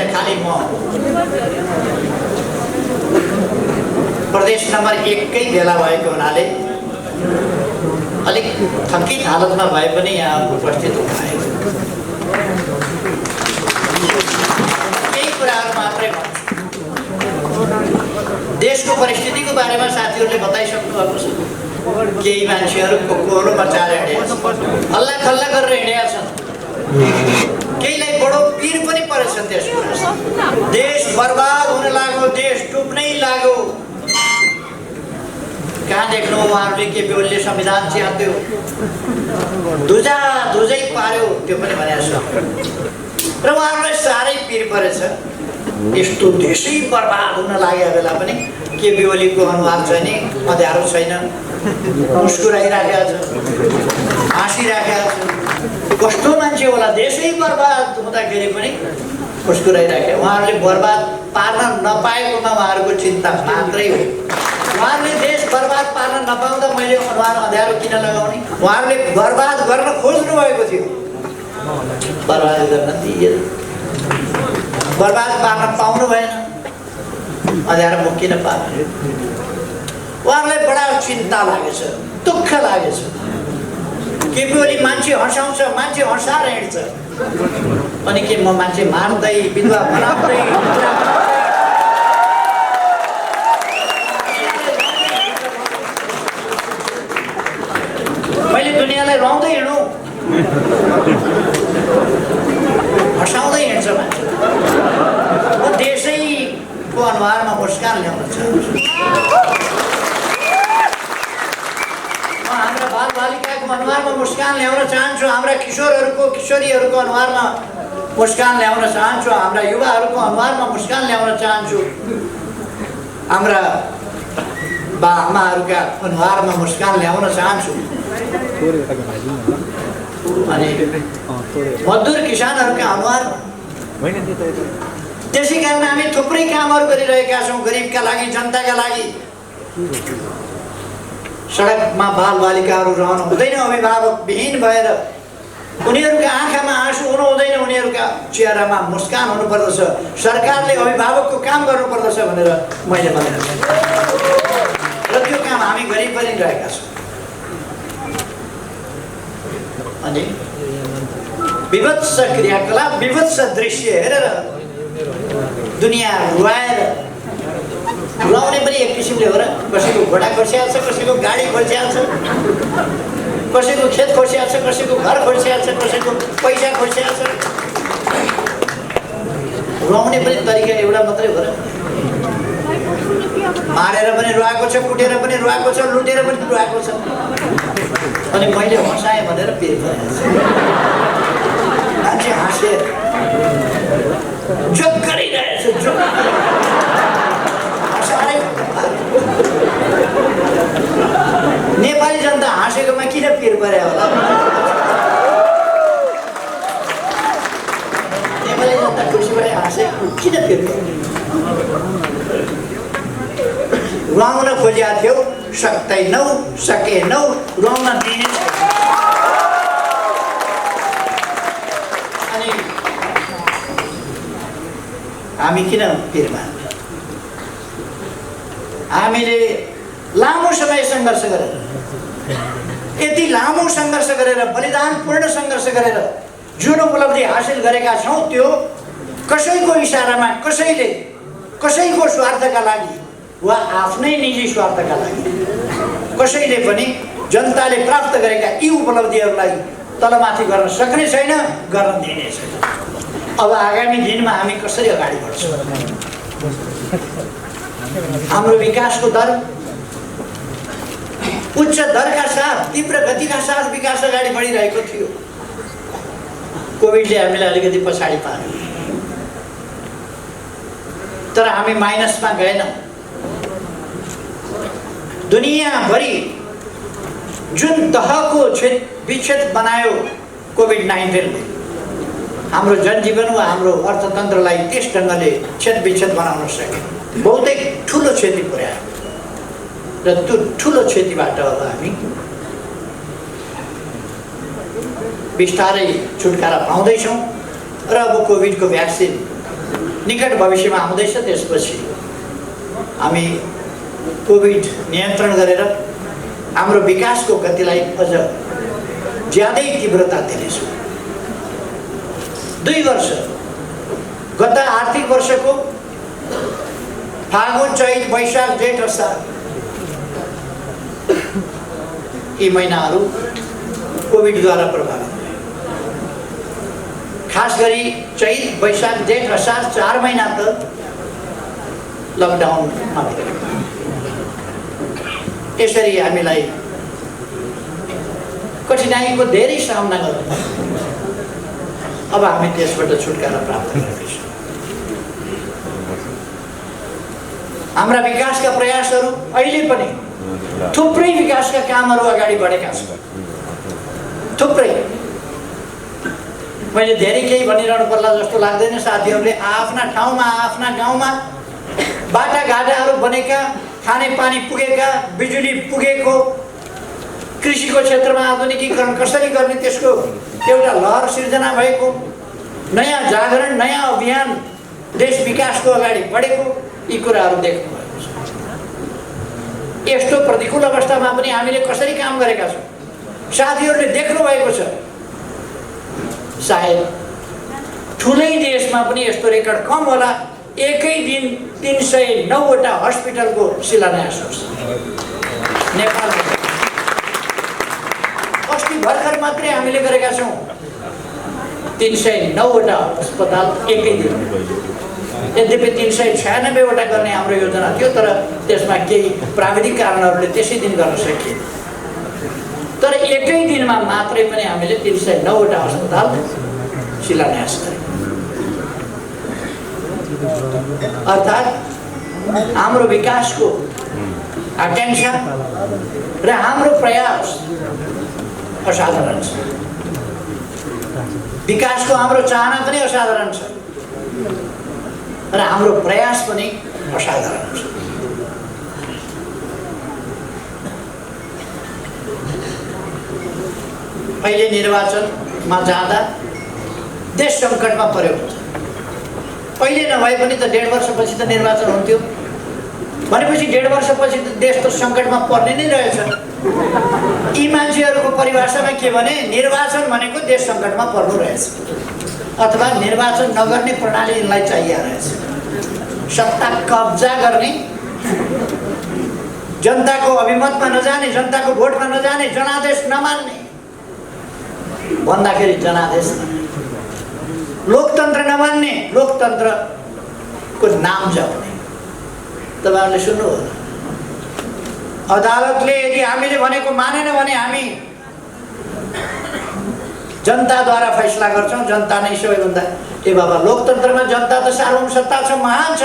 छैन, खाली म प्रदेश नम्बर 1 कै भेला भएको हुनाले अलिक थकित हालतमा भए पनि यहाँ उपस्थित हुनुभएको केही कुराहरू मात्रै भन्छु। देशको परिस्थितिको बारेमा साथीहरूले बताइसक्नु भएको छ। केही मान्छेहरू कोलो मचाएर हिँडेका छन्, हल्ला खल्ला गरेर हिँडेका छन्, केहीलाई बडो पीर पनि परेछ त्यस कुरा। देश बर्बाद हुन लाग्यो, देश डुब्नै लाग्यो। कहाँ देख्नु उहाँहरूले के बेलले संविधान च्यात्यो, धुजै पार्यो, त्यो पनि भनेको छ। र उहाँहरूलाई साह्रै पीर परेछ। यस्तो देशै बर्बाद हुन लागेको बेला पनि के बेओलीको अनुहार चाहिँ नि अँध्यारो छैन, मुस्कुराइराखेका छ, हाँसिराखेका छ। कस्तो मान्छे होला, देशै बर्बाद हुँदाखेरि पनि मुस्कुराइराखे। उहाँहरूले बर्बाद पार्न नपाएकोमा उहाँहरूको चिन्ता मात्रै हो। उहाँहरूले देश बर्बाद पार्न नपाउँदा मैले अनुहार अँध्यारो किन लगाउने? उहाँहरूले बर्बाद गर्न खोज्नु भएको थियो, बर्बाद गर्न दिएन, बर्बाद पार्न पाउनु भएन, अँध्यारो म किन पार्ने? उहाँहरूलाई बडा चिन्ता लागेछ, दुःख लागेछ। के बेली मान्छे हँसाउँछ, मान्छे हँसाएर हिँड्छ, अनि के म मान्छे मार्दै विधवा बनाउँदै मैले दुनियाँलाई रुवाउँदै हिँडु, हँसाउँदै हिँड्छ मान्छे। म देशैको अनुहारमा मुस्कान ल्याउन चाहन्छु। हाम्रा बालबालिकाको अनुहारमा मुस्कान ल्याउन चाहन्छु, हाम्रा किशोरहरूको किशोरीहरूको अनुहारमा मुस्कान ल्याउन चाहन्छु, हाम्रा युवाहरूको अनुहारमा मुस्कान ल्याउन चाहन्छु, हाम्रा बाआमाहरूका अनुहारमा मुस्कान ल्याउन चाहन्छु। अनि मजदुर किसानहरूका अनुहारमा। त्यसै कारण हामी थुप्रै कामहरू गरिरहेका छौँ गरिबका लागि, जनताका लागि। सडकमा बालबालिकाहरू रहनु हुँदैन अभिभावक विहीन भएर, उनीहरूका आँखामा आँसु हुनु हुँदैन, उनीहरूका चेहरामा मुस्कान हुनुपर्दछ। सरकारले अभिभावकको काम गर्नुपर्दछ भनेर मैले भनेको छु, र त्यो काम हामी गरि पनि रहेका छौँ। अनि विभत्स क्रियाकलाप, विभत्स दृश्य हेरेर दुनियाँ रुवाएर, रुवाउने पनि एक किसिमले हो र। कसैको घोडा खोर्सिहाल्छ, कसैको गाडी खोर्सिहाल्छ, कसैको खेत खोर्सिहाल्छ, कसैको घर खोर्सिहाल्छ, कसैको पैसा खोर्सिहाल्छ। रुवाउने पनि तरिका एउटा मात्रै हो र। मारेर पनि रुवाएको छ, कुटेर पनि रुवाएको छ, लुटेर पनि रुवाएको छ। अनि मैले हँसाएँ भनेर पेट भएछ। मान्छे हाँसे जोक गरिरहेछ, जोक नेपाली जनता हाँसेकोमा किन पिर पर्यो होला? नेपाली जनता खुसीबाट हाँसे किन पिर पर्यो? रुवाउन खोजेका थियौ, सक्दैनौ, सकेनौ, रुवाउन दिने छैन। अनि हामी किन पिर मान्ने? हामीले लामो समय सङ्घर्ष गरेर, यति लामो सङ्घर्ष गरेर, बलिदानपूर्ण सङ्घर्ष गरेर जुन उपलब्धि हासिल गरेका छौँ, त्यो कसैको इसारामा, कसैले कसैको स्वार्थका लागि वा आफ्नै निजी स्वार्थका लागि कसैले पनि जनताले प्राप्त गरेका यी उपलब्धिहरूलाई तलमाथि गर्न सक्ने छैन, गर्न दिने छैन। अब आगामी दिनमा हामी कसरी अगाडि बढ्छौँ? हाम्रो विकासको दर उच्च दरका साथ, तीव्र गतिका साथ विकास अगाडि बढिरहेको थियो। कोभिडले हामीलाई अलिकति पछाडि पार्यो, तर हामी माइनसमा गएनौँ। दुनियाँभरि जुन तहको विच्छेद बनायो कोभिड-19ले, हाम्रो जनजीवन वा हाम्रो अर्थतन्त्रलाई त्यस ढङ्गले छेद विच्छेद बनाउन सके, बहुतै ठुलो क्षति पुर्यायो। र त्यो ठुलो क्षतिबाट अब हामी बिस्तारै छुटकारा पाउँदैछौँ। र अब कोभिडको भ्याक्सिन निकट भविष्यमा आउँदैछ। त्यसपछि हामी कोभिड नियन्त्रण गरेर हाम्रो विकासको गतिलाई अझ ज्यादै तीव्रता दिनेछौँ। 2 वर्ष गत आर्थिक वर्षको फागुन चैत वैशाख जेठ असार यी महिनाहरू कोभिडद्वारा प्रभावित भए। खास गरी चैत वैशाख जेठ असार 4 महिना त लकडाउनमा बित्यो। यसरी हामीलाई कठिनाइको धेरै सामना गर्नु। अब हामी त्यसबाट छुटकारा प्राप्त गर्दैछौँ। हाम्रा विकासका प्रयासहरू अहिले पनि थुप्रै विकासका कामहरू अगाडि बढेका छन्। थुप्रै। मैले धेरै केही भनिरहनु पर्ला जस्तो लाग्दैन। साथीहरूले आफ्ना ठाउँमा आफ्ना गाउँमा बाटाघाटाहरू बनेका, खाने पानी पुगेका, बिजुली पुगेको, कृषिको क्षेत्रमा आधुनिकीकरण कसरी गर्ने त्यसको एउटा लहर सिर्जना भएको, नयाँ जागरण, नयाँ अभियान, देश विकासको अगाडि बढेको, यी कुराहरू देख्नु भएको छ। यस्तो प्रतिकूल अवस्थामा पनि हामीले कसरी काम गरेका छौँ साथीहरूले देख्नु भएको छ। सायद ठुलै देशमा पनि यस्तो रेकर्ड कम होला। एकै दिन 309 वटा हस्पिटलको शिलान्यास हुन्छ नेपालमा। अस्ति भर्खर मात्रै हामीले गरेका छौँ 309 वटा अस्पताल एकै दिन। यद्यपि 396 वटा गर्ने हाम्रो योजना थियो, तर त्यसमा केही प्राविधिक कारणहरूले त्यसै दिन गर्न सकिएन। तर एकै दिनमा मात्रै पनि हामीले 309 वटा अस्पताल शिलान्यास गऱ्यौँ। अर्थात् हाम्रो विकासको आकांक्षा र हाम्रो प्रयास असाधारण छ। विकासको हाम्रो चाहना पनि असाधारण छ र हाम्रो प्रयास पनि असाधारण छ। अहिले निर्वाचनमा जाँदा देश सङ्कटमा पर्यो हुन्छ। पहिले नभए पनि त 1.5 वर्षपछि त निर्वाचन हुन्थ्यो। भनेपछि 1.5 वर्षपछि त देश त सङ्कटमा पर्ने नै रहेछ। यी मान्छेहरूको परिभाषामा के भने निर्वाचन भनेको देश सङ्कटमा पर्नु रहेछ, अथवा निर्वाचन नगर्ने प्रणाली यिनलाई चाहिएको रहेछ। सत्ता कब्जा गर्ने, जनताको अभिमतमा नजाने, जनताको भोटमा नजाने, जनादेश नमान्ने, भन्दाखेरि जनादेश लोकतन्त्र नमान्ने, लोकतन्त्रको नाम जप्ने। तपाईहरुले सुन्नु हो, अदालतले यदि हामीले भनेको मानेन भने हामी जनताद्वारा फैसला गर्छौं। जनता नै सबैभन्दा। ए बाबा, लोकतन्त्रमा जनता त सार्वभौम सत्ता छ, महान छ,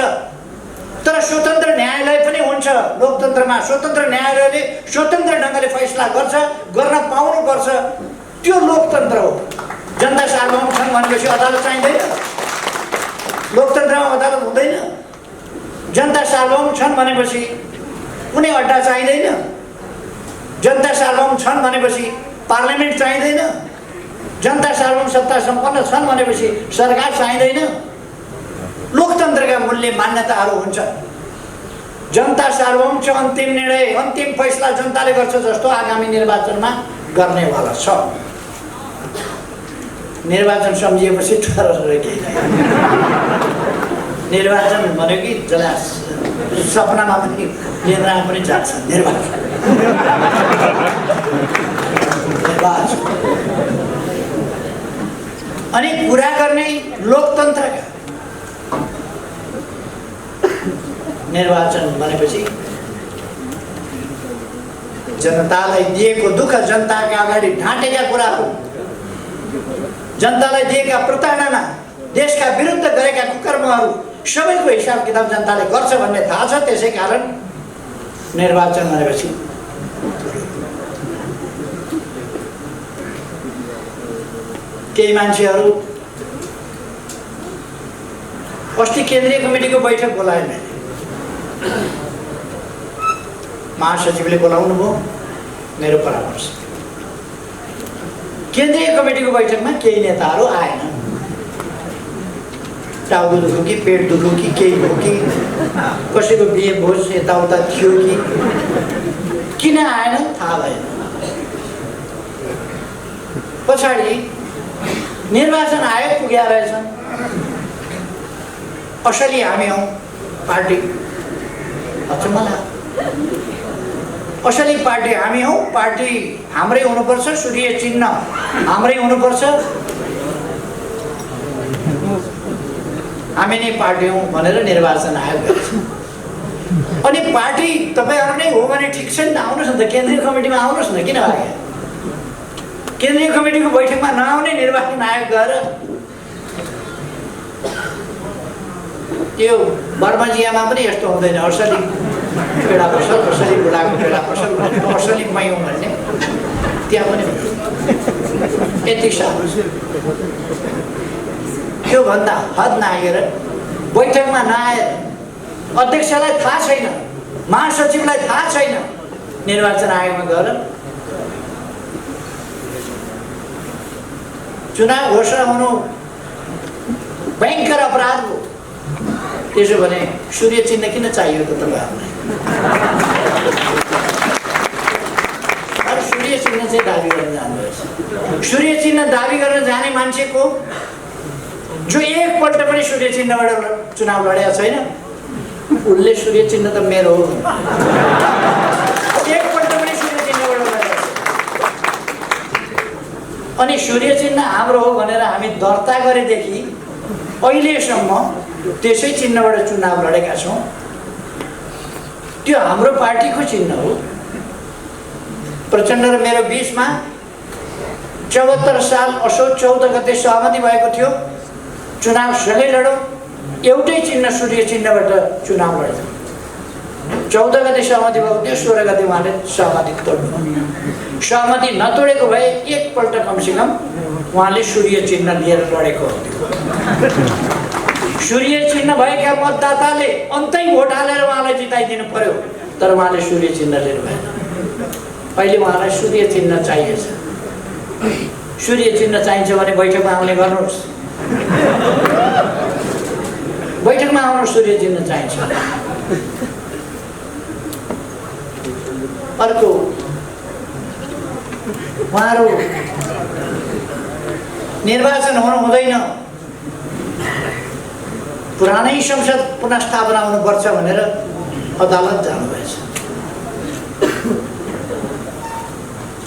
तर स्वतन्त्र न्यायालय पनि हुन्छ। लोकतन्त्रमा स्वतन्त्र न्यायालयले स्वतन्त्र ढङ्गले फैसला गर्छ, गर्न पाउनुपर्छ। त्यो लोकतन्त्र हो। जनता सार्वभौम छन् भनेपछि अदालत चाहिँदैन। लोकतन्त्रमा अदालत हुँदैन। जनता सार्वभौम छन् भनेपछि कुनै अड्डा चाहिँदैन। जनता सार्वभौम छन् भनेपछि पार्लियामेन्ट चाहिँदैन। जनता सार्वभौम सत्ता सम्पन्न छन् भनेपछि सरकार चाहिँदैन। लोकतन्त्रका मूल्य मान्यताहरू हुन्छ। जनता सार्वभौम छ, अन्तिम निर्णय, अन्तिम फैसला जनताले गर्छ जस्तो आगामी निर्वाचनमा गर्नेवाला छ। निर्वाचन सम्झिएपछि तर केही छैन। निर्वाचन भन्यो कि जला सपनामा पनि निद्रामा पनि जान्छ। निर्वाचन अनि कुरा गर्ने लोकतन्त्रका निर्वाचन भनेपछि जनतालाई दिएको दुःख, जनताका अगाडि ढाँटेका कुराहरू, जनतालाई दिएका प्रताडना, देशका विरुद्ध गरेका कुकर्महरू सबैको हिसाब किताब जनताले गर्छ भन्ने थाहा छ। त्यसै कारण निर्वाचन भनेपछि केही मान्छेहरू अस्ति केन्द्रीय कमिटीको बैठक बोलाए मैले। महासचिवले बोलाउनु भयो, मेरो परामर्श। केन्द्रीय कमिटीको बैठकमा केही नेताहरू आएन। टाउको दुख्यो कि पेट दुख्यो कि केही हो कि कसैको बिहे भोज यताउता थियो कि किन आएन थाहा भएन। पछाडि निर्वाचन आयोग पुगेका रहेछन्। असली हामी हौँ पार्टी, अचम्म लाग्यो। असली पार्टी हामी हौँ, पार्टी हाम्रै हुनुपर्छ, सूर्य चिन्ह हाम्रै हुनुपर्छ, हामी नै पार्टी हौँ भनेर निर्वाचन आयोग गर्छ। अनि पार्टी तपाईँहरू नै हो भने ठिक छ नि त, आउनुहोस् न त केन्द्रीय कमिटीमा आउनुहोस् न। किन आए? केन्द्रीय कमिटीको बैठकमा नआउने निर्वाचन आयोग गएर त्यो बर्माजियामा पनि यस्तो हुँदैन। असली पेडा पसल, असली बुढाको पेडा पसल भनेर असली मै हुँ भन्ने त्यहाँ पनि यति साह्रो। त्योभन्दा हद नागेर बैठकमा नआएर, अध्यक्षलाई थाहा छैन, महासचिवलाई थाहा छैन, निर्वाचन आयोगमा गएर चुनाव घोषणा हुनु भयङ्कर अपराध हो। त्यसो भने सूर्य चिन्ह किन चाहियो त तपाईँहरूलाई? सूर्य चिन्ह चाहिँ दाबी गर्न जानुभएछ। सूर्य चिन्ह दाबी गर्न जाने मान्छेको जो एकपल्ट पनि सूर्य चिन्हबाट चुनाव लडेको छैन, उसले सूर्य चिन्ह त मेरो हो, एकपल्ट पनि सूर्य चिन्हबाट लडेको छैन। अनि सूर्य चिन्ह हाम्रो हो भनेर हामी दर्ता गरेदेखि अहिलेसम्म त्यसै चिन्हबाट चुनाव लडेका छौँ। त्यो हाम्रो पार्टीको चिन्ह हो। प्रचण्ड र मेरो बिचमा 74 साल असोज 14 गते सहमति भएको थियो, चुनाव सँगै लडौँ, एउटै चिन्ह सूर्य चिन्हबाट चुनाव लड्छौँ। 14 गते सहमति भएको थियो, 16 गते उहाँले सहमति तोड्नु। सहमति नतोडेको भए एकपल्ट कमसेकम उहाँले सूर्य चिन्ह लिएर लडेको हुन्थ्यो। सूर्य चिन्ह भएका मतदाताले अन्तै भोट हालेर उहाँलाई जिताइदिनु पर्यो, तर उहाँले सूर्य चिन्ह लिनु भएन। अहिले उहाँलाई सूर्य चिन्ह चाहिएछ। सूर्य चिन्ह चाहिन्छ भने बैठकमा आउने गर्नुहोस्, बैठकमा आउनु। सूर्य चिन्ह चाहिन्छ। अर्को उहाँहरू निर्वाचन हुनु हुँदैन, पुरानै संसद पुनर्स्थापना हुनुपर्छ भनेर अदालत जानुभएछ।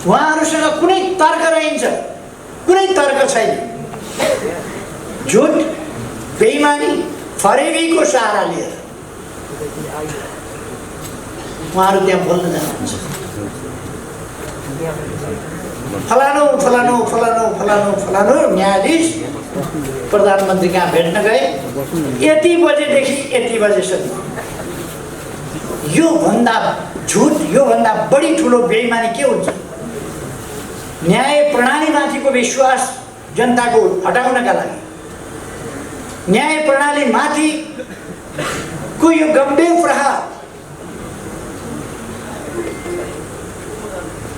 उहाँहरूसँग कुनै तर्क रहन्छ? कुनै तर्क छैन। झुट, बेइमानी, फरेबीको सहारा लिएर उहाँहरू त्यहाँ बोल्न जानुहुन्छ। फलानु फलानु फलानु फलानु फलानु न्यायाधीश प्रधानमन्त्री कहाँ भेट्न गए, यति बजेदेखि यति बजेसम्म। यो भन्दा झुट, यो भन्दा बढी ठुलो बेइमानी के हुन्छ? न्याय प्रणालीमाथिको विश्वास जनताको हटाउनका लागि, न्याय प्रणालीमाथिको यो गम्भीर प्रहार,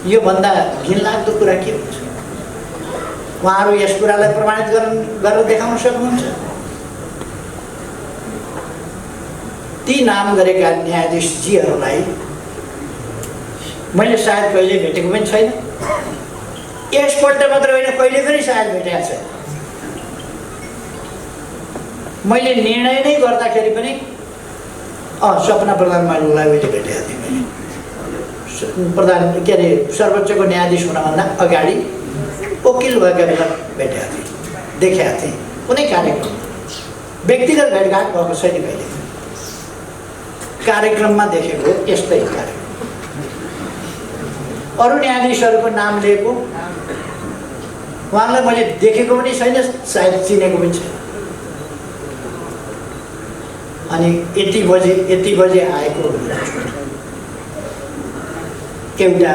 यो भन्दा घिनलाग्दो कुरा के हुन्छ? उहाँहरू यस कुरालाई प्रमाणित गरेर देखाउन सक्नुहुन्छ? ती नाम गरेका न्यायाधीशजीहरूलाई मैले सायद कहिले भेटेको पनि छैन। यसपल्ट मात्र होइन, कहिले पनि सायद भेटेको छैन। मैले निर्णय नै गर्दाखेरि पनि सपना प्रधानलाई भेटेको थिएँ। मैले प्रधान के अरे सर्वोच्चको न्यायाधीश हुनभन्दा अगाडि वकिल भएका बेला भेटेका थिएँ, देखेका थिएँ कुनै कार्यक्रम। व्यक्तिगत भेटघाट भएको छैन कहिले। कार्यक्रममा देखेको यस्तै कार्यक्रम। अरू न्यायाधीशहरूको नाम लिएको उहाँलाई मैले देखेको पनि छैन, सायद चिनेको पनि छैन। अनि यति बजे आएको एउटा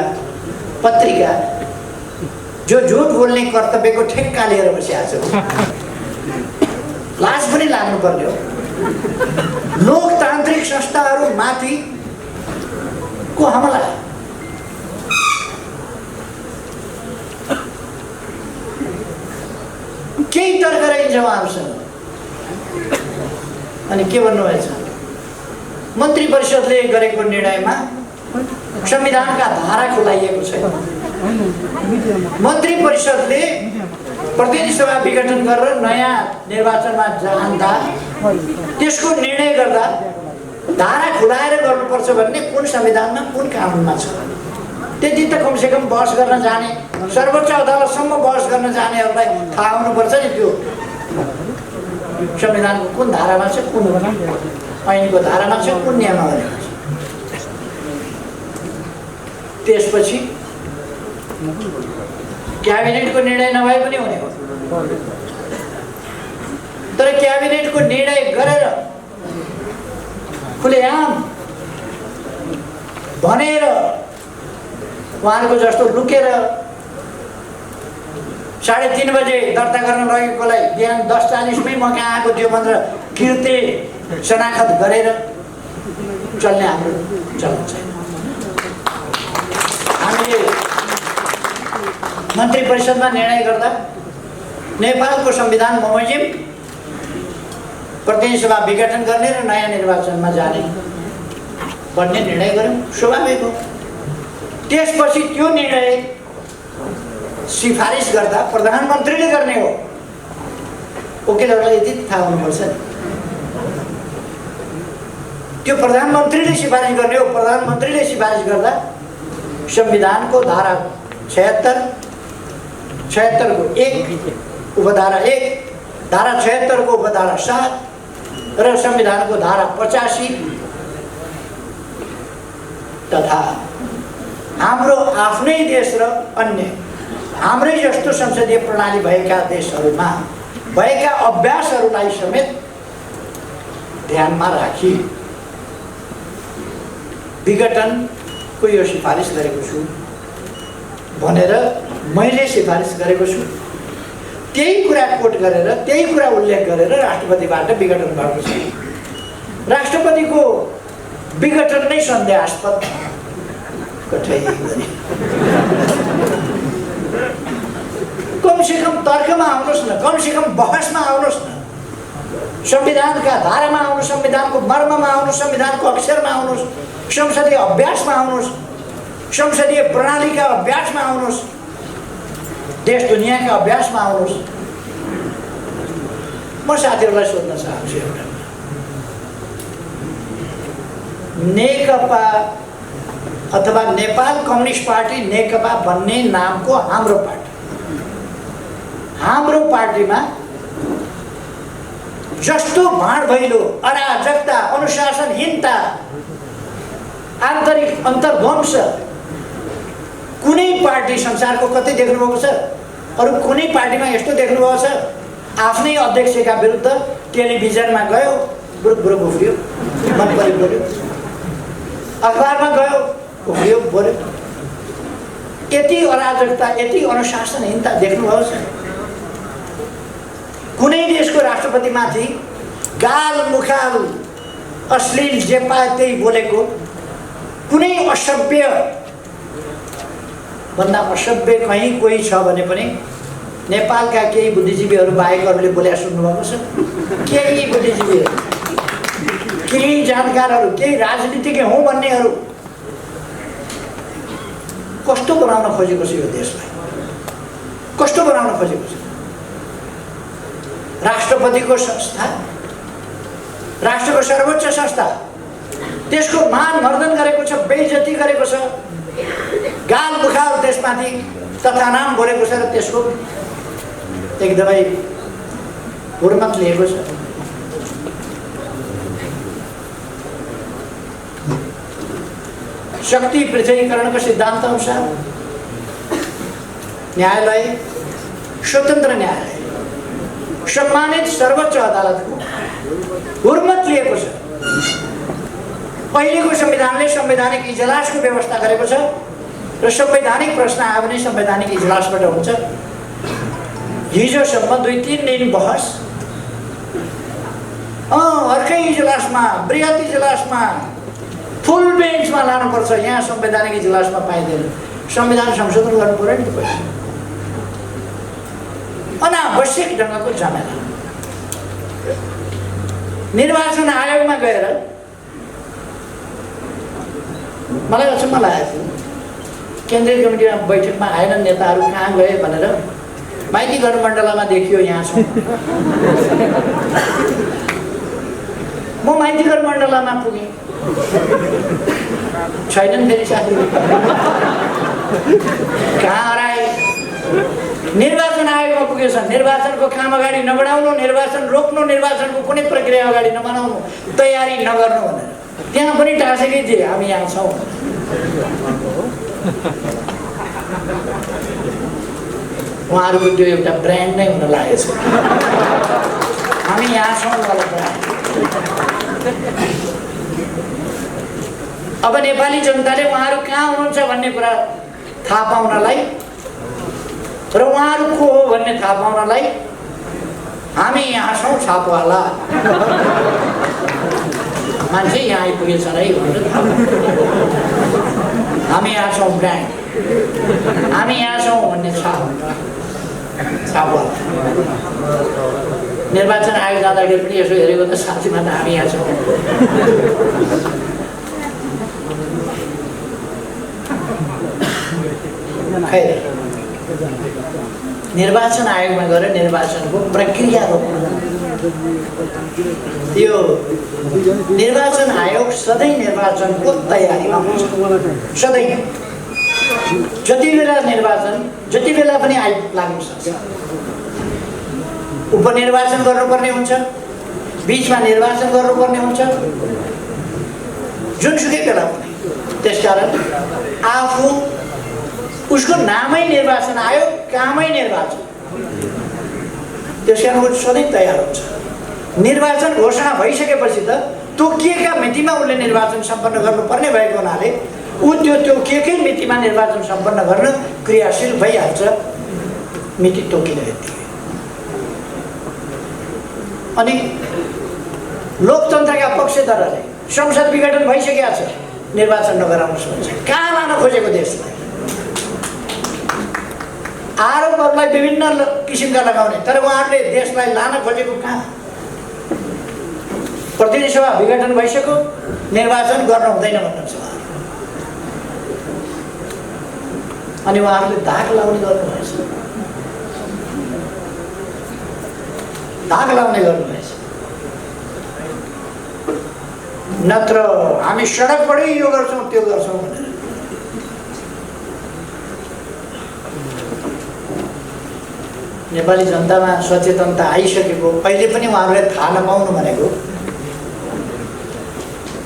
पत्रिका जो झुट बोल्ने कर्तव्यको ठेक्का लिएर बसिरहेको छ। लाज पनि लाग्नु पर्ने हो। लोकतान्त्रिक संस्थाहरू माथि को हमला। केही तर्क रहन्छ उहाँहरूसँग। अनि के भन्नुभएछ? मन्त्री परिषदले गरेको निर्णयमा संविधानका धारा खुलाइएको छैन। मन्त्री परिषदले प्रतिनिधि सभा विघटन गरेर नयाँ निर्वाचनमा जाँदा त्यसको निर्णय गर्दा धारा खुलाएर गर्नुपर्छ भन्ने कुन संविधानमा कुन कानुनमा छ? त्यति त कमसेकम बहस गर्न जाने, सर्वोच्च अदालतसम्म बहस गर्न जानेहरूलाई थाहा हुनुपर्छ नि त्यो संविधानको कुन धारामा छ, कुन ऐनको धारामा छ, कुन नियमावलीमा छ। त्यसपछि क्याबिनेटको निर्णय नभए पनि हुने हो, तर क्याबिनेटको निर्णय गरेर खुलेआम भनेर उहाँहरूको जस्तो लुकेर 3:30 बजे दर्ता गर्न लगेकोलाई बिहान 10:40 मै म कहाँ आएको थियो भनेर किर्ते शनाखत गरेर चल्ने हाम्रो चलन छैन। हामीले मन्त्री परिषदमा निर्णय गर्दा नेपालको संविधान बमोजिम प्रतिनिधि सभा विघटन गर्ने र नयाँ निर्वाचनमा जाने भन्ने निर्णय गर्यौँ, स्वाभाविक हो। त्यसपछि त्यो निर्णय सिफारिस गर्दा प्रधानमन्त्रीले गर्ने हो। वकिलहरूलाई यति थाहा हुनुपर्छ नि, त्यो प्रधानमन्त्रीले सिफारिस गर्ने हो। प्रधानमन्त्रीले सिफारिस गर्दा संविधानको धारा 76 को 1 उपधारा 1, धारा 76 को उपधारा 7 र संविधानको धारा 85 तथा हाम्रो आफ्नै देश र अन्य हाम्रै जस्तो संसदीय प्रणाली भएका देशहरूमा भएका अभ्यासहरूलाई समेत ध्यानमा राखी विघटनको यो सिफारिस गरेको छु भनेर मैले सिफारिस गरेको छु। त्यही कुरा कोट गरेर, त्यही कुरा उल्लेख गरेर राष्ट्रपतिबाट विघटन भएको छ। राष्ट्रपतिको विघटन नै सन्देहास्पद कठै गरे। कमसेकम तर्कमा आउनुहोस् न, कमसेकम बहसमा आउनुहोस् न, संविधानका धारामा आउनुहोस्, संविधानको मर्ममा आउनुहोस्, संविधानको अक्षरमा आउनुहोस्, संसदीय अभ्यासमा आउनुहोस्, संसदीय प्रणालीका अभ्यासमा आउनुहोस्, देश दुनियाँका अभ्यासमा आउनुहोस्। म साथीहरूलाई सोध्न चाहन्छु एउटा, नेकपा अथवा नेपाल कम्युनिस्ट पार्टी नेकपा भन्ने नामको हाम्रो पार्टीमा जस्तो भाँडभैलो, अराजकता, अनुशासनहीनता, आन्तरिक अन्तर्ध्वंस कुनै पार्टी संसारको कतै देख्नुभएको छ? अरू कुनै पार्टीमा यस्तो देख्नुभएको छ? आफ्नै अध्यक्षका विरुद्ध टेलिभिजनमा गयो, बुरुक उफ्रियो, मन परि बोल्यो, अखबारमा गयो, उफ्रियो, बोल्यो। यति अराजकता, यति अनुशासनहीनता देख्नुभएको छ? कुनै देशको राष्ट्रपतिमाथि गाल मुखाल अश्लील जे पाए त्यही बोलेको, कुनै असभ्य भन्दा असभ्य कहीँ कोही छ भने पनि नेपालका केही बुद्धिजीवीहरू बाहेकहरूले बोले सुन्नुभएको छ? केही बुद्धिजीवीहरू, केही जानकारहरू, केही राजनीतिज्ञ हौँ भन्नेहरू कस्तो बनाउन खोजेको छ यो देशलाई? कस्तो बनाउन खोजेको छ? राष्ट्रपतिको संस्था, राष्ट्रको सर्वोच्च संस्था, त्यसको मान मर्दन गरेको छ, बेइज्जती गरेको छ, गाल दुखाल त्यसमाथि तथा नाम बोलेको छ र त्यसको एकदमै हुर्मत लिएको छ। शक्ति पृथकीकरणको सिद्धान्त अनुसार न्यायालय स्वतन्त्र न्यायालय, सम्मानित सर्वोच्च अदालतको हुर्मत लिएको छ। पहिलेको संविधानले संवैधानिक इजलासको व्यवस्था गरेको छ र संवैधानिक प्रश्न आयो भने संवैधानिक इजलासबाट हुन्छ। हिजोसम्म 2-3 दिन बहस, अर्कै इजलासमा, बृहत इजलासमा, फुल बेन्चमा लानुपर्छ, यहाँ संवैधानिक इजलासमा पाइँदैन। संविधान संशोधन गर्नु पर्यो नि त पैसा। अनावश्यक ढङ्गको झमेला। निर्वाचन आयोगमा गएर मलाई अचम्म लागेको थियो, केन्द्रीय कमिटीमा बैठकमा आएनन् नेताहरू, कहाँ गए भनेर माइती गठबन्धनमा देखियो यहाँ छौँ। म माइती गठबन्धनमा पुगेँ, छैनन् फेरि साथीहरू, कहाँ हराए? निर्वाचन आयोगमा पुगेछन्। निर्वाचनको काम अगाडि नबढाउनु, निर्वाचन रोक्नु, निर्वाचनको कुनै प्रक्रिया अगाडि नबनाउनु, तयारी नगर्नु भनेर त्यहाँ पनि टाँसेकै थिए, हामी यहाँ छौँ। उहाँहरूको त्यो एउटा ब्रान्ड नै हुन लागेछ, हामी यहाँ छौँ वाला ब्रान्ड। अब नेपाली जनताले उहाँहरू कहाँ हुनुहुन्छ भन्ने कुरा थाहा पाउनलाई र उहाँहरू को हो भन्ने थाहा पाउनलाई हामी यहाँ छौँ छापवाला मान्छे यहाँ आइपुगेछ है भनेर थाहा पाउनु। हामी यहाँ छौँ ब्रान्ड, हामी यहाँ छौँ भन्ने छापवाला। निर्वाचन आयोग जाँदाखेरि पनि यसो हेरेको त साँच्चीमा त हामी यहाँ छौँ। निर्वाचन आयोगमा गएर निर्वाचनको प्रक्रिया रोक्नु। यो निर्वाचन आयोग सधैँ निर्वाचनको तयारीमा हुन्छ, सधैँ। जति बेला निर्वाचन जति बेला पनि लाग्न सक्छ। उपनिर्वाचन गर्नुपर्ने हुन्छ, बिचमा निर्वाचन गर्नुपर्ने हुन्छ, जुनसुकै बेला पनि। त्यसकारण आफू उसको नामै निर्वाचन आयोग, कामै निर्वाचन, त्यसकारण ऊ सधैँ तयार हुन्छ। निर्वाचन घोषणा भइसकेपछि त तोकिएका मितिमा उसले निर्वाचन सम्पन्न गर्नुपर्ने भएको हुनाले ऊ त्यो तोकिएकै मितिमा निर्वाचन सम्पन्न गर्न क्रियाशील भइहाल्छ, मिति तोकिने बित्तिकै। अनि लोकतन्त्रका पक्षधरले संसद विघटन भइसकेका छ, निर्वाचन नगराउनुहोस् भन्छ। कहाँ लान खोजेको देशलाई? आरोपहरूलाई विभिन्न किसिमका लगाउने, तर उहाँहरूले देशलाई लान खोजेको कहाँ? प्रतिनिधि सभा विघटन भइसक्यो, निर्वाचन गर्न हुँदैन भन्नुहुन्छ उहाँहरू। अनि उहाँहरूले धाक लाउने गर्नुभएछ, धाक लाउने गर्नुभएछ। नत्र हामी सडकबाटै यो गर्छौँ त्यो गर्छौँ भनेर। नेपाली जनतामा सचेतनता आइसकेको, अहिले पनि उहाँहरूले थाहा नपाउनु भनेको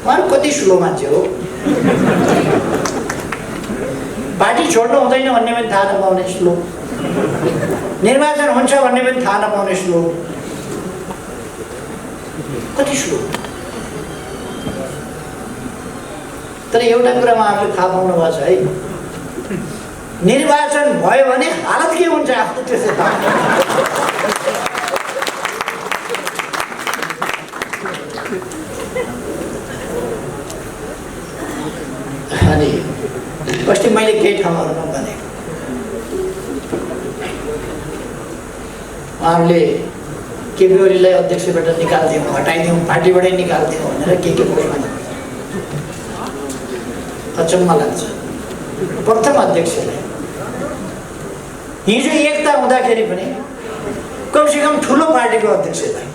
उहाँहरू कति स्लो मान्छे हो। पार्टी छोड्नु हुँदैन भन्ने पनि थाहा नपाउने स्लो, निर्वाचन हुन्छ भन्ने पनि थाहा नपाउने स्लो, कति स्लो। तर एउटा कुरा उहाँहरूले थाहा पाउनु भएको छ है, निर्वाचन भयो भने हालत के हुन्छ आफ्नो त्यसै थाहा। अनि अस्ति मैले केही ठाउँहरूमा भने उहाँहरूले केपी ओलीलाई अध्यक्षबाट निकालिदिउँ, हटाइदिउँ, पार्टीबाटै निकालिदिउँ भनेर के बोल्नु अचम्म लाग्छ। प्रथम अध्यक्षलाई हिजो एकता हुँदाखेरि पनि कमसेकम ठुलो पार्टीको अध्यक्षलाई,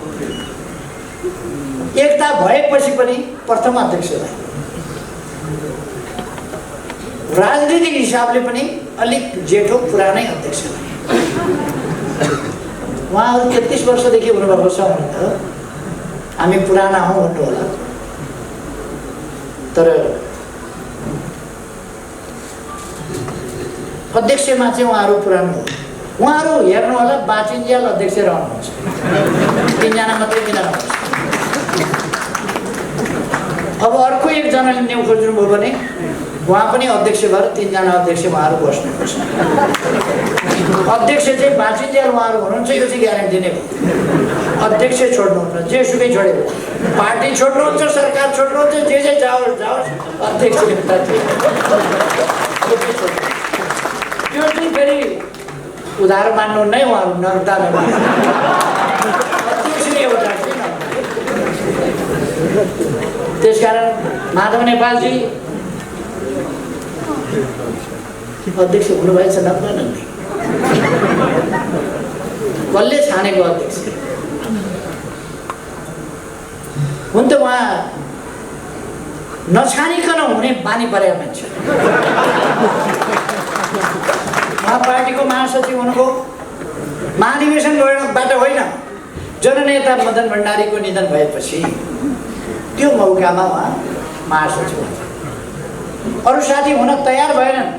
एकता भएपछि पनि प्रथम अध्यक्षलाई, राजनीतिक हिसाबले पनि अलिक जेठो पुरानै अध्यक्षलाई, उहाँहरू 33 वर्षदेखि हुनुभएको छ भने त हामी पुराना हौँ भन्नु होला। तर अध्यक्षमा चाहिँ उहाँहरू पुरानो हो। उहाँहरू हेर्नु होला बाँचिन्जेल अध्यक्ष रहनुहुन्छ, 3 जना मात्रै किन रहन्छ। अब अर्को एकजनाले न्यु खोज्नुभयो भने उहाँ पनि अध्यक्ष भएर 3 जना अध्यक्ष उहाँहरू बस्नुपर्छ। अध्यक्ष चाहिँ बाँचिन्जेल उहाँहरू हुनुहुन्छ, यो चाहिँ ग्यारेन्टी नै हो। अध्यक्ष छोड्नुहुन्छ, जेसुकै छोड्यो, पार्टी छोड्नुहुन्छ, सरकार छोड्नुहुन्छ, जे जाओस् जाओस्, अध्यक्ष त्यो चाहिँ फेरि उधार मान्नु नै उहाँहरू नर्दा अध्यक्ष नै एउटा त्यसकारण माधव नेपालजी अध्यक्ष हुनुभएछ नब्बे कसले छानेको अध्यक्ष हुन त उहाँ नछानिकन हुने बानी परेको मान्छे उहाँ पार्टीको महासचिव हुनुभयो महाधिवेशनबाट होइन जननेता मदन भण्डारीको निधन भएपछि त्यो मौकामा उहाँ महासचिव हुन्छ अरू साथी हुन तयार भएनन्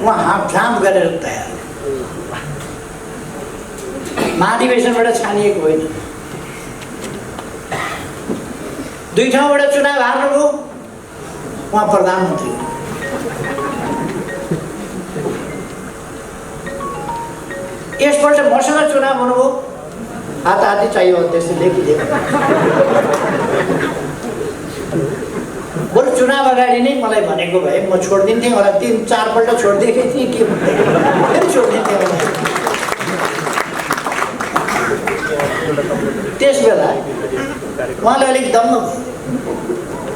उहाँ हामझाम गरेर तयार महाधिवेशनबाट छानिएको होइन दुई ठाउँबाट चुनाव हार्नुभयो उहाँ प्रधानमन्त्री यसपल्ट मसँग चुनाव हुनुभयो हाताहाती चाहियो अध्यक्ष लेखिदियो बरु चुनाव अगाडि नै मलाई भनेको भए म छोडिदिन्थेँ होला 3-4 पल्ट छोडिदिएकै थिएँ के फेरि छोडिदिन्थेँ होला त्यस बेला उहाँले अलिक दम्म भयो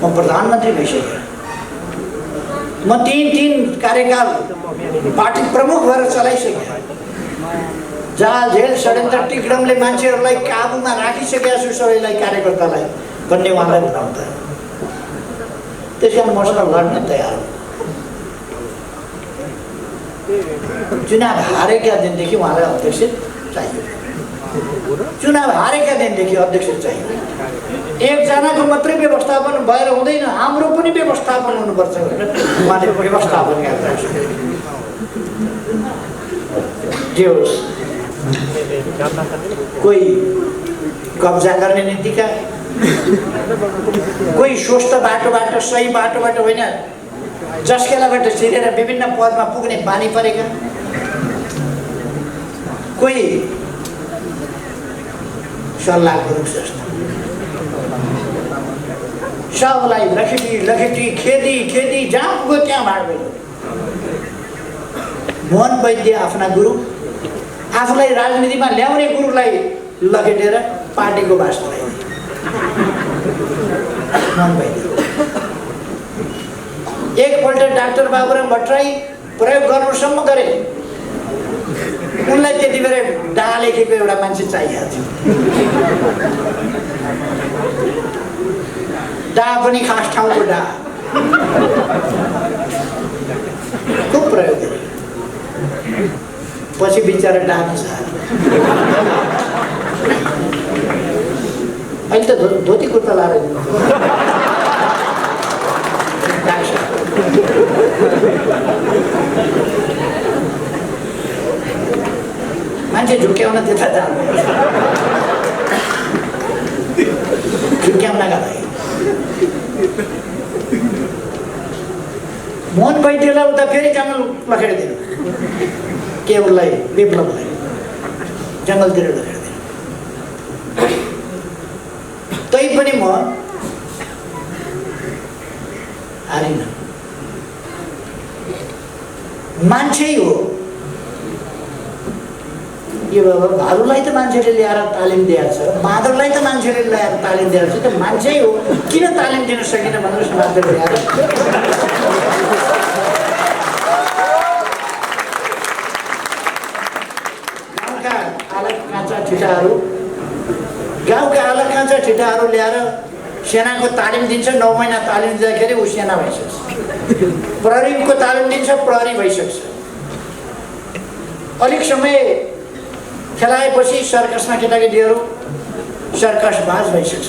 म प्रधानमन्त्री भइसकेँ म 3 कार्यकाल पार्टी प्रमुख भएर चलाइसकेँ जाल झेल षड्यन्त्र टिकडमले मान्छेहरूलाई काबुमा राखिसकेका छु सबैलाई कार्यकर्तालाई भन्ने उहाँलाई बताउँदा त्यस कारण मसँग लड्न तयार चुनाव हारेका दिनदेखि उहाँलाई अध्यक्ष चाहियो चुनाव हारेका दिनदेखि अध्यक्ष चाहियो एकजनाको मात्रै व्यवस्थापन भएर हुँदैन हाम्रो पनि व्यवस्थापन हुनुपर्छ भनेर उहाँले व्यवस्थापन गर्दा जे होस् कोही कब्जा गर्ने नीतिका कोही स्वस्थ बाटोबाट सही बाटोबाट होइन जसकेलाबाट छिरेर विभिन्न पदमा पुग्ने बानी परेका कोही सल्लाहको रुख जस्तो सबलाई लखेटी खेती जहाँ पुग्यो त्यहाँ भाँड्यो मोहन वैद्य आफ्ना गुरु आफूलाई राजनीतिमा ल्याउने गुरुलाई लखेटेर पार्टीको वास्तवलाई मोहन वैद्य एकपल्ट डाक्टर बाबुराम भट्टराई प्रयोग गर्नुसम्म गरे उनलाई त्यति बेला डा लेखेको एउटा मान्छे चाहिएको थियो डा पनि खास ठाउँको डा खुब प्रयोग गरे पछि बिचरा डाक्नु छ अहिले त धोती कुर्ता लाएर मान्छे झुक्क्याउन त्यता जानु झुक्क्याउनका लागि मोहन वैद्यलाई उता फेरि जङ्गल लखेडिदिनु के उसलाई विप्लवलाई जङ्गलतिर लखेडिदिनु तैपनि म हारिन मान्छे हो यो भालुलाई त मान्छेले ल्याएर तालिम दिएको छ बाँदरलाई त मान्छेले ल्याएर तालिम दिएको छ त मान्छे हो किन तालिम दिन सकिन भनेर समाजले ल्याएर गाउँका आलक काँचा ठिटाहरू ल्याएर सेनाको तालिम दिन्छ 9 महिना तालिम दिँदाखेरि ऊ सेना भइसक्छ प्रहरीको तालिम दिन्छ प्रहरी भइसक्छ अलिक समय खेलाएपछि सर्कसमा केटाकेटीहरू सर्कस बाज भइसक्छ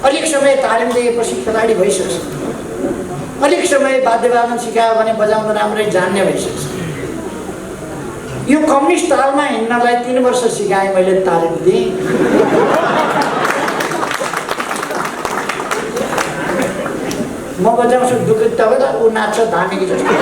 अलिक समय तालिम दिएपछि खेलाडी भइसक्छ अलिक समय वाद्यवादन सिकायो भने बजाउन राम्ररै जान्ने भइसक्छ यो कम्युनिस्ट तालमा हिँड्नलाई 3 वर्ष सिकाएँ मैले तालिम दिएँ म बजाउँछु दुःख तपाईँलाई ऊ नाच्छ धानेकी जस्तो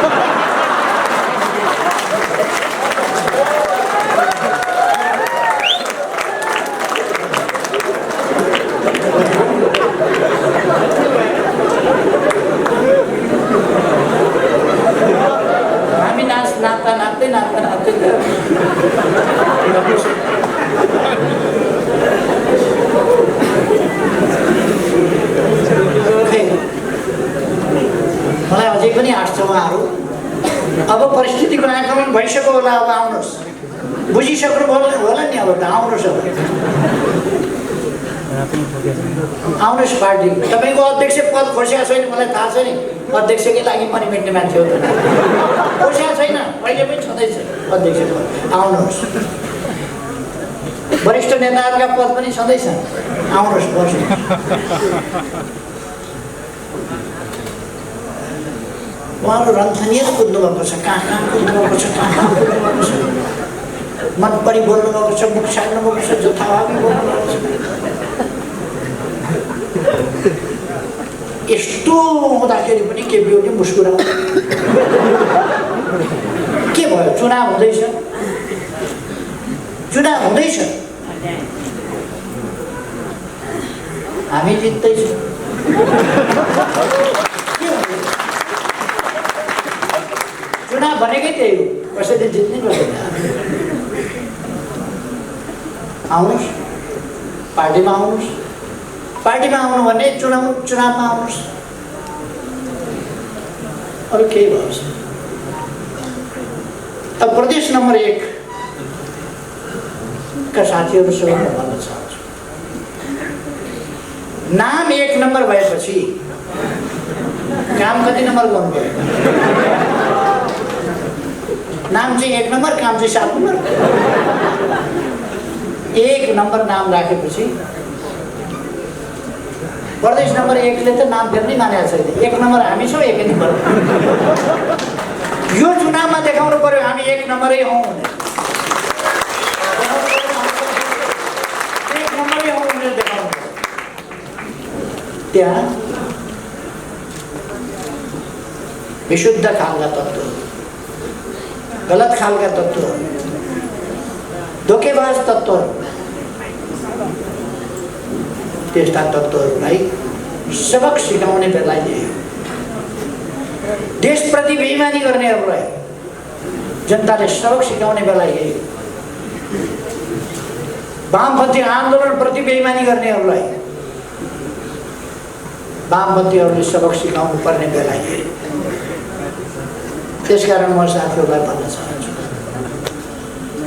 हामी नाच्दै पनि हाँस्छ उहाँहरू। अब परिस्थितिको आक्रमण भइसक्यो होला, अब आउनुहोस्, बुझिसक्नु होला नि, अब त आउनुहोस्, अब आउनुहोस् पार्टी। तपाईँको अध्यक्ष पद खोसेको छैन, मलाई थाहा छ नि, अध्यक्षकै लागि पनि मेट्ने मान्छे हो त, खोसेको छैन, अहिले पनि छँदैछ अध्यक्ष पद। आउनुहोस्, वरिष्ठ नेताहरूका पद पनि छँदैछन्, आउनुहोस्, बस्नु। उहाँहरू रन्थनिएर कुद्नु भएको छ, कहाँ कहाँ कुद्नु भएको छ, कहाँ कहाँ कुद्नु भएको छ, मन परी बोल्नु भएको छ, मुख छाड्नु भएको छ, जथाभावी बोल्नु भएको छ। यस्तो हुँदाखेरि पनि केपी ओली मुस्कुराउँछ। के भयो? चुनाव हुँदैछ, चुनाव हुँदैछ, हामी जित्दैछौँ। चुनाव भनेकै त्यही हो, कसैले जित्नै पर्दैन। आउनुहोस्, पार्टीमा आउनुहोस्, पार्टीमा आउनु भने चुनावमा आउनुहोस्, अरू केही भयो। अब प्रदेश नम्बर 1 का साथीहरूसँग म भन्न चाहन्छु, नाम 1 नम्बर भएपछि काम कति नम्बर गर्नु पर्यो? नाम चाहिँ 1 नम्बर, काम चाहिँ 7 नम्बर। 1 नम्बर नाम राखेपछि प्रदेश नम्बर 1 ले त नाम फेर्नै मानेको छैन। 1 नम्बर हामी छौँ, 1 नम्बर। यो चुनावमा देखाउनु पर्यो हामी 1 नम्बरै हौँ भनेर, 1 नम्बरै हौँ भनेर देखाउनु पर्यो। त्यहाँ विशुद्ध खालका तत्त्व, गलत खालका तत्त्व, धोकेबाज तत्त्वहरू, त्यस्ता तत्त्वहरूलाई सबक सिकाउने बेला यही हो। देशप्रति बेइमानी गर्नेहरूलाई जनताले सबक सिकाउने बेला यही हो। वामपन्थी आन्दोलनप्रति बेइमानी गर्नेहरूलाई वामपन्थीहरूले सबक सिकाउनु पर्ने बेला यही हो। त्यसकारण म साथीहरूलाई भन्न चाहन्छु,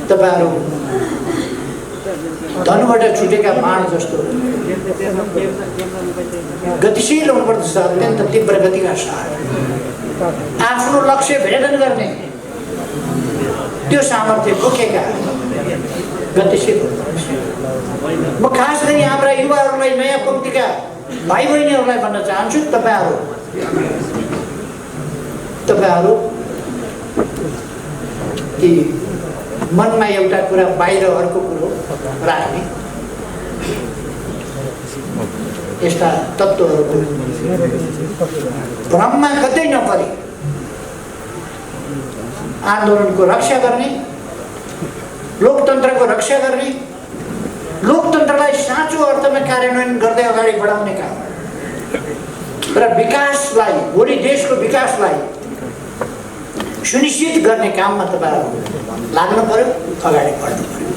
तपाईँहरू धनबाट छुटेका बाण जस्तो गतिशील हुनुपर्दछ, अत्यन्त तीव्र गतिका साथ आफ्नो लक्ष्य भेदन गर्ने त्यो सामर्थ्य बोकेका गतिशील हुनुपर्छ। म खास गरी हाम्रा युवाहरूलाई, नयाँ पङ्क्तिका भाइ बहिनीहरूलाई भन्न चाहन्छु, तपाईँहरू कि मनमा एउटा कुरा बाहिर अर्को कुरो राख्ने यस्ता तत्त्वहरूको भ्रममा कतै नपरे आन्दोलनको रक्षा गर्ने, लोकतन्त्रको रक्षा गर्ने, लोकतन्त्रलाई साँचो अर्थमा कार्यान्वयन गर्दै अगाडि बढाउने काम र विकासलाई, भोलि देशको विकासलाई सुनिश्चित गर्ने काममा तपाईँहरू लाग्नु पर्यो, अगाडि बढ्नु पर्यो।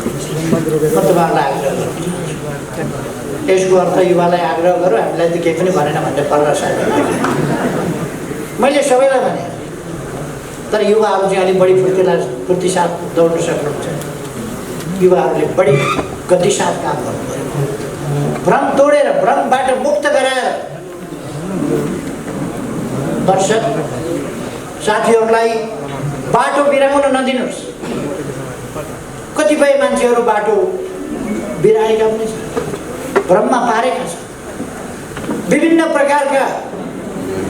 म तपाईँहरूलाई आग्रह गर्छु। यसको अर्थ युवालाई आग्रह गरौँ, हामीलाई त केही पनि भनेन भन्ने पर्दा सायद मैले सबैलाई भने, तर युवाहरू चाहिँ अलिक बढी फुर्ती साथ दौड्न सक्नुहुन्छ। युवाहरूले बढी गति साथ काम गर्नु पर्यो, भ्रम तोडेर, भ्रमबाट मुक्त गराएर दर्शक साथीहरूलाई बाटो बिराउन नदिनुहोस्। कतिपय मान्छेहरू बाटो बिराएका पनि छन्, भ्रममा पारेका छन्। विभिन्न प्रकारका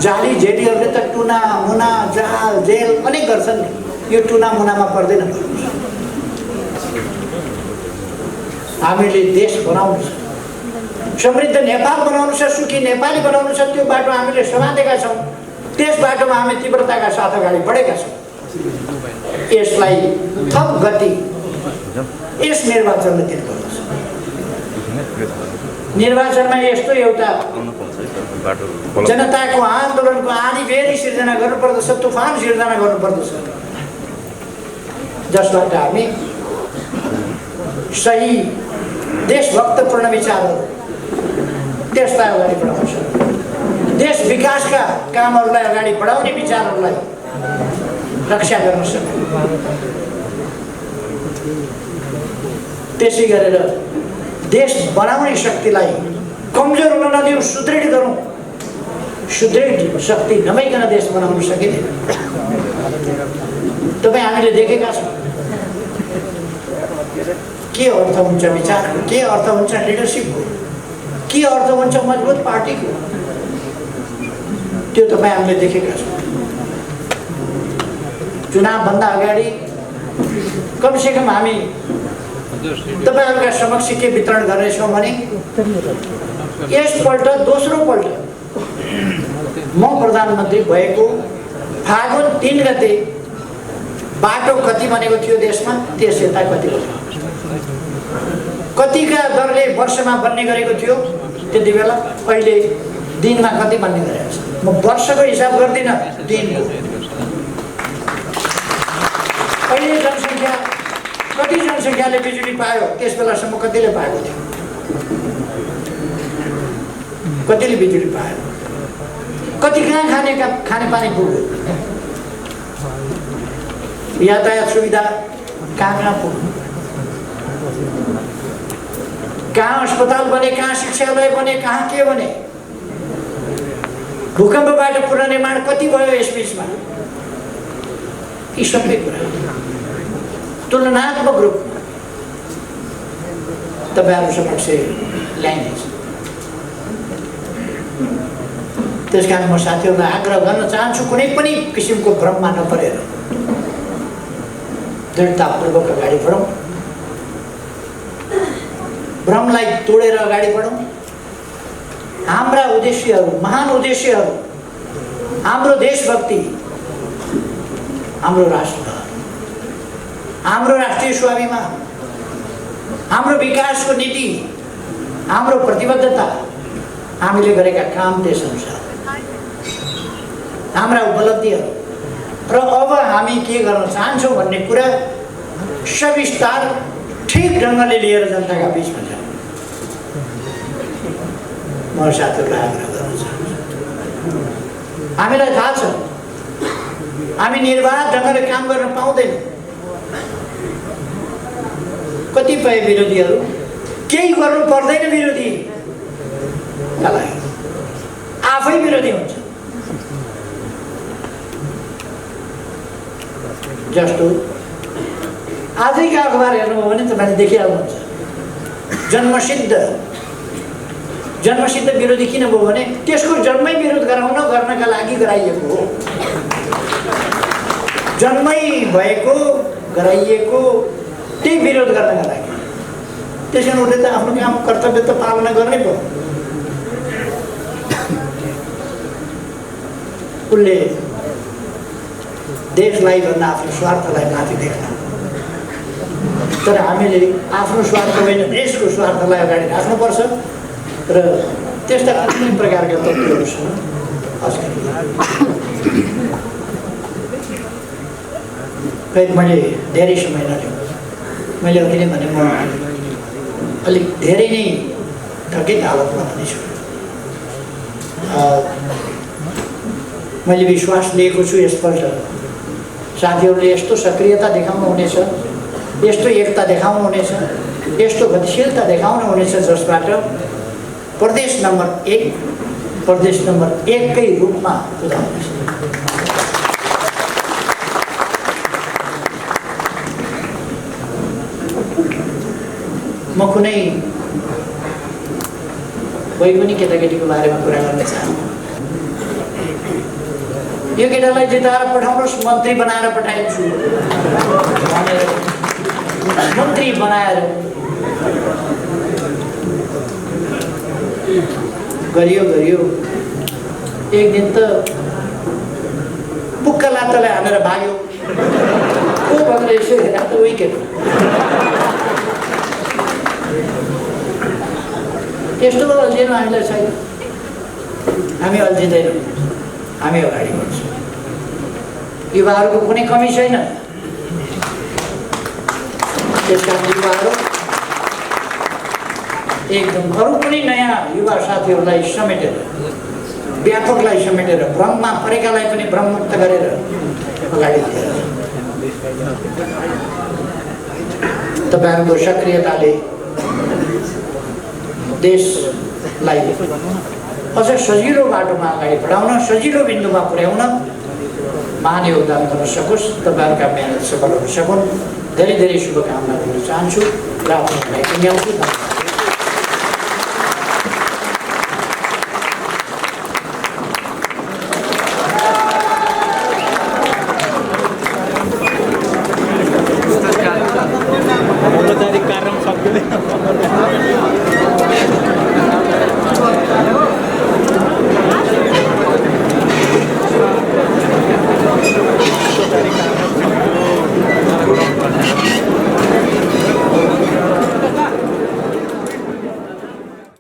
जाली जेलीहरूले त टुना मुना जाल जेल अनेक गर्छन् नि, यो टुना मुनामा पर्दैन। हामीले देश बनाउनु छ, समृद्ध नेपाल बनाउनु छ, सुखी नेपाली बनाउनु छ, त्यो बाटो हामीले समातेका छौँ। त्यस बाटोमा हामी तीव्रताका साथ अगाडि बढेका छौँ। यसलाई थप गति यस निर्वाचनले दिनुपर्दछ। निर्वाचनमा यस्तो एउटा जनताको आन्दोलनको आँधीबेहरी सिर्जना गर्नुपर्दछ, तुफान सिर्जना गर्नुपर्दछ, जसबाट हामी सही देशभक्तपूर्ण विचारहरू त्यसलाई अगाडि बढाउन सक्छौँ। देश विकासका कामहरूलाई अगाडि बढाउने विचारहरूलाई रक्षा गर्न सक्यौँ। त्यसै गरेर देश बनाउने शक्तिलाई कमजोर हुन नदिउँ, सुदृढ गरौँ। सुदृढ शक्ति नभइकन देश बनाउन सकिँदैन। तपाईँ हामीले देखेका छौँ के अर्थ हुन्छ विचारको, के अर्थ हुन्छ लिडरसिपको, के अर्थ हुन्छ मजबुत पार्टीको, त्यो तपाईँ हामीले देखेका छौँ। चुनावभन्दा अगाडि कमसेकम हामी तपाईँहरूका समक्ष के वितरण गर्नेछौँ भने यसपल्ट दोस्रो पल्ट म प्रधानमन्त्री भएको फागुन 3 गते बाटो कति बनेको थियो देशमा, त्यस यता कति बन्यो, कतिका दरले वर्षमा बन्ने गरेको थियो त्यति बेला, अहिले दिनमा कति बन्ने गरेको छ। म वर्षको हिसाब गर्दिनँ, दिनको। अहिले जनसङ्ख्या कति जनसङ्ख्याले बिजुली पायो, त्यस बेलासम्म कतिले पाएको थियो, कतिले बिजुली पायो, कति कहाँ खानेपानी पुग्यो, यातायात सुविधा कहाँ पुग्यो, कहाँ अस्पताल बने, कहाँ शिक्षालय बने, कहाँ के बने, भूकम्पबाट पुनर्निर्माण कति भयो यस बिचमा, यी सबै कुरा तुलनात्मक रूपमा तपाईँहरू समक्ष ल्याइनेछ। त्यस कारण म साथीहरूलाई आग्रह गर्न चाहन्छु, कुनै पनि किसिमको भ्रममा नपरेर दृढतापूर्वक अगाडि बढौँ, भ्रमलाई तोडेर अगाडि बढौँ। हाम्रा उद्देश्यहरू, महान उद्देश्यहरू, हाम्रो देशभक्ति, हाम्रो राष्ट्र, हाम्रो राष्ट्रिय स्वाभिमान, हाम्रो विकासको नीति, हाम्रो प्रतिबद्धता, हामीले गरेका काम त्यसअनुसार, हाम्रा उपलब्धिहरू र अब हामी के गर्न चाहन्छौँ भन्ने कुरा सविस्तार ठिक ढङ्गले लिएर जनताका बिचमा जाउँ। म साथीहरूलाई आग्रह गर्न चाहन्छु, हामीलाई थाहा छ हामी निर्वाध ढङ्गले काम गर्न पाउँदैनौँ। कतिपय विरोधीहरू केही गर्नु पर्दैन विरोधीका लागि, आफै विरोधी हुन्छ। जस्तो आजैका अखबार हेर्नुभयो भने तपाईँले देखिहाल्नुहुन्छ, जन्मसिद्ध विरोधी किन भयो भने त्यसको जन्मै विरोध गर्नका लागि गराइएको हो। जन्मै भएको गराइएको त्यही विरोध गर्नका लागि। त्यसै कारण उसले त आफ्नो काम कर्तव्य त पालना गर्नै पर्यो। उसले देशलाई भन्दा आफ्नो स्वार्थलाई माथि देख्न, तर हामीले आफ्नो स्वार्थ होइन देशको स्वार्थलाई अगाडि राख्नुपर्छ र त्यस्ता कुनै प्रकारका तत्त्वहरूसँग फेरि मैले धेरै समय नलिउँ, मैले अघि नै भने म अलिक धेरै नै थकित हालतमा पनि छु। मैले विश्वास लिएको छु यसपल्ट साथीहरूले यस्तो सक्रियता देखाउनुहुनेछ, यस्तो एकता देखाउनुहुनेछ, यस्तो गतिशीलता देखाउनुहुनेछ जसबाट प्रदेश नम्बर 1 कै रूपमा उदाउँछ। म कुनै कोही पनि केटाकेटीको बारेमा कुरा गर्न चाहन्छु। यो केटालाई जिताएर पठाउनुहोस्, मन्त्री बनाएर पठाइदिन्छु भनेर मन्त्री बनाएर गरियो। एक दिन त पुक्का लात्ताले हानेर भाग्यो। को भनेर यसो हेरेर त उही केटा। त्यस्तो अल्झिनु हामीलाई छैन, हामी अल्झिँदैनौँ, हामी अगाडि बढ्छौँ। युवाहरूको कुनै कमी छैन, त्यसका युवाहरू एकदम अरू पनि नयाँ युवा साथीहरूलाई समेटेर व्यापकलाई समेटेर भ्रममा परेकालाई पनि भ्रममुक्त गरेर अगाडि लिएर तपाईहरुको सक्रियताले देशलाई अझ सजिलो बाटोमा अगाडि बढाउन, सजिलो बिन्दुमा पुर्याउन महान योगदान गर्न सकोस्, तपाईहरुका मेहनत सफल हुन सकुन्। धेरै धेरै शुभकामना दिन चाहन्छु र आफ्नो